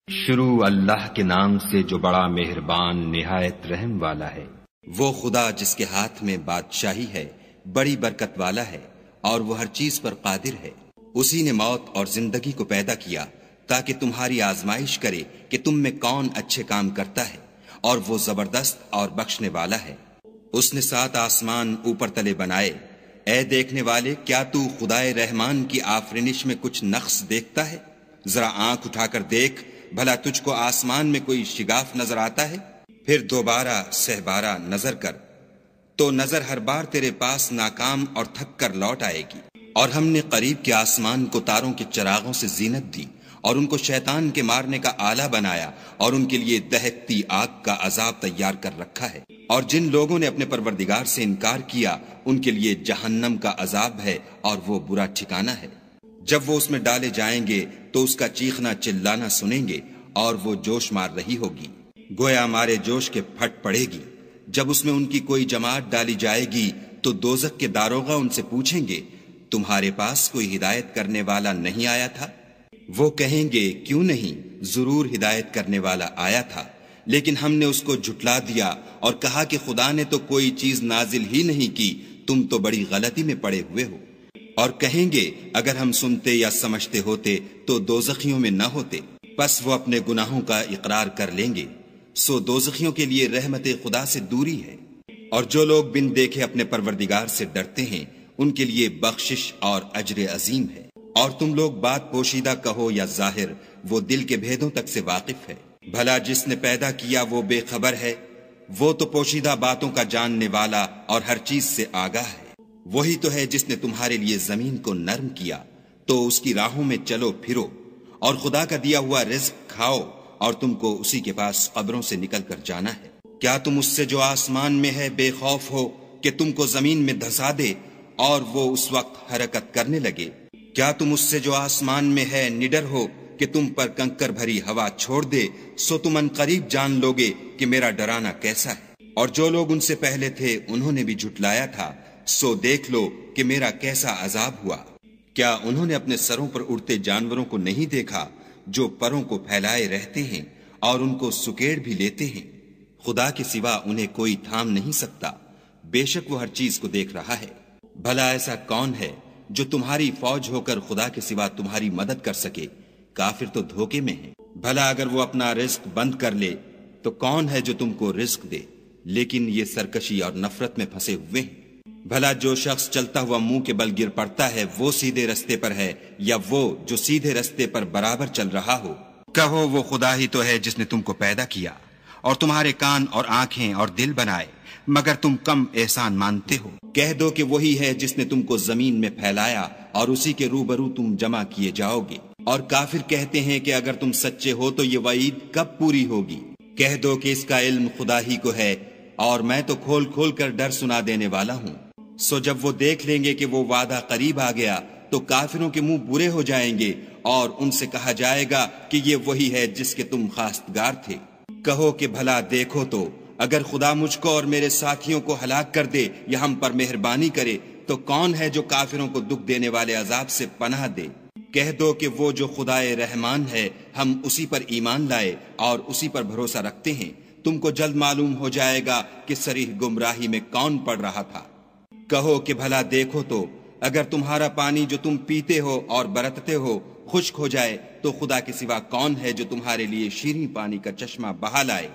شروع اللہ کے نام سے جو بڑا مہربان نہایت رحم والا ہے۔ وہ خدا جس کے ہاتھ میں بادشاہی ہے، بڑی برکت والا ہے اور وہ ہر چیز پر قادر ہے۔ اسی نے موت اور زندگی کو پیدا کیا تاکہ تمہاری آزمائش کرے کہ تم میں کون اچھے کام کرتا ہے، اور وہ زبردست اور بخشنے والا ہے۔ اس نے 7 آسمان اوپر تلے بنائے۔ اے دیکھنے والے، کیا تو خدائے رحمان کی آفرینش میں کچھ نقص دیکھتا ہے؟ ذرا آنکھ اٹھا کر دیکھ، بھلا تجھ کو آسمان میں کوئی شگاف نظر آتا ہے؟ پھر دوبارہ سہبارہ نظر کر تو نظر ہر بار تیرے پاس ناکام اور تھک کر لوٹ آئے گی۔ اور ہم نے قریب کے آسمان کو تاروں کے چراغوں سے زینت دی، اور ان کو شیطان کے مارنے کا آلہ بنایا، اور ان کے لیے دہکتی آگ کا عذاب تیار کر رکھا ہے۔ اور جن لوگوں نے اپنے پروردگار سے انکار کیا، ان کے لیے جہنم کا عذاب ہے، اور وہ برا ٹھکانہ ہے۔ جب وہ اس میں ڈالے جائیں گے تو اس کا چیخنا چلانا سنیں گے، اور وہ جوش مار رہی ہوگی، گویا مارے جوش کے پھٹ پڑے گی۔ جب اس میں ان کی کوئی جماعت ڈالی جائے گی تو دوزخ کے داروغہ ان سے پوچھیں گے، تمہارے پاس کوئی ہدایت کرنے والا نہیں آیا تھا؟ وہ کہیں گے، کیوں نہیں، ضرور ہدایت کرنے والا آیا تھا، لیکن ہم نے اس کو جھٹلا دیا اور کہا کہ خدا نے تو کوئی چیز نازل ہی نہیں کی، تم تو بڑی غلطی میں پڑے ہوئے ہو۔ اور کہیں گے، اگر ہم سنتے یا سمجھتے ہوتے تو دوزخیوں میں نہ ہوتے۔ پس وہ اپنے گناہوں کا اقرار کر لیں گے، سو دوزخیوں کے لیے رحمت خدا سے دوری ہے۔ اور جو لوگ بن دیکھے اپنے پروردگار سے ڈرتے ہیں، ان کے لیے بخشش اور اجر عظیم ہے۔ اور تم لوگ بات پوشیدہ کہو یا ظاہر، وہ دل کے بھیدوں تک سے واقف ہے۔ بھلا جس نے پیدا کیا وہ بے خبر ہے؟ وہ تو پوشیدہ باتوں کا جاننے والا اور ہر چیز سے آگاہ ہے۔ وہی تو ہے جس نے تمہارے لیے زمین کو نرم کیا، تو اس کی راہوں میں چلو پھرو، اور خدا کا دیا ہوا رزق کھاؤ، اور تم کو اسی کے پاس قبروں سے نکل کر جانا ہے۔ کیا تم اس سے جو آسمان میں ہے بے خوف ہو کہ تم کو زمین میں دھسا دے اور وہ اس وقت حرکت کرنے لگے؟ کیا تم اس سے جو آسمان میں ہے نڈر ہو کہ تم پر کنکر بھری ہوا چھوڑ دے؟ سو تم ان قریب جان لوگے کہ میرا ڈرانا کیسا ہے۔ اور جو لوگ ان سے پہلے تھے انہوں نے بھی جھٹلایا تھا، سو دیکھ لو کہ میرا کیسا عذاب ہوا۔ کیا انہوں نے اپنے سروں پر اڑتے جانوروں کو نہیں دیکھا جو پروں کو پھیلائے رہتے ہیں اور ان کو سکیڑ بھی لیتے ہیں؟ خدا کے سوا انہیں کوئی تھام نہیں سکتا، بے شک وہ ہر چیز کو دیکھ رہا ہے۔ بھلا ایسا کون ہے جو تمہاری فوج ہو کر خدا کے سوا تمہاری مدد کر سکے؟ کافر تو دھوکے میں ہیں۔ بھلا اگر وہ اپنا رزق بند کر لے تو کون ہے جو تم کو رزق دے؟ لیکن یہ سرکشی اور نفرت میں پھنسے ہوئے ہیں۔ بھلا جو شخص چلتا ہوا منہ کے بل گر پڑتا ہے وہ سیدھے رستے پر ہے، یا وہ جو سیدھے رستے پر برابر چل رہا ہو؟ کہو، وہ خدا ہی تو ہے جس نے تم کو پیدا کیا اور تمہارے کان اور آنکھیں اور دل بنائے، مگر تم کم احسان مانتے ہو۔ کہہ دو کہ وہی ہے جس نے تم کو زمین میں پھیلایا اور اسی کے روبرو تم جمع کیے جاؤ گے۔ اور کافر کہتے ہیں کہ اگر تم سچے ہو تو یہ وعید کب پوری ہوگی؟ کہہ دو کہ اس کا علم خدا ہی کو ہے، اور میں تو کھول کھول کر ڈر سنا دینے والا ہوں۔ سو جب وہ دیکھ لیں گے کہ وہ وعدہ قریب آ گیا تو کافروں کے منہ برے ہو جائیں گے، اور ان سے کہا جائے گا کہ یہ وہی ہے جس کے تم خواستگار تھے۔ کہو کہ بھلا دیکھو تو، اگر خدا مجھ کو اور میرے ساتھیوں کو ہلاک کر دے یا ہم پر مہربانی کرے تو کون ہے جو کافروں کو دکھ دینے والے عذاب سے پناہ دے؟ کہہ دو کہ وہ جو خدائے رحمان ہے، ہم اسی پر ایمان لائے اور اسی پر بھروسہ رکھتے ہیں۔ تم کو جلد معلوم ہو جائے گا کہ صریح گمراہی میں کون پڑ رہا تھا۔ کہو کہ بھلا دیکھو تو، اگر تمہارا پانی جو تم پیتے ہو اور برتتے ہو خشک ہو جائے تو خدا کے سوا کون ہے جو تمہارے لیے شیریں پانی کا چشمہ بہا لائے؟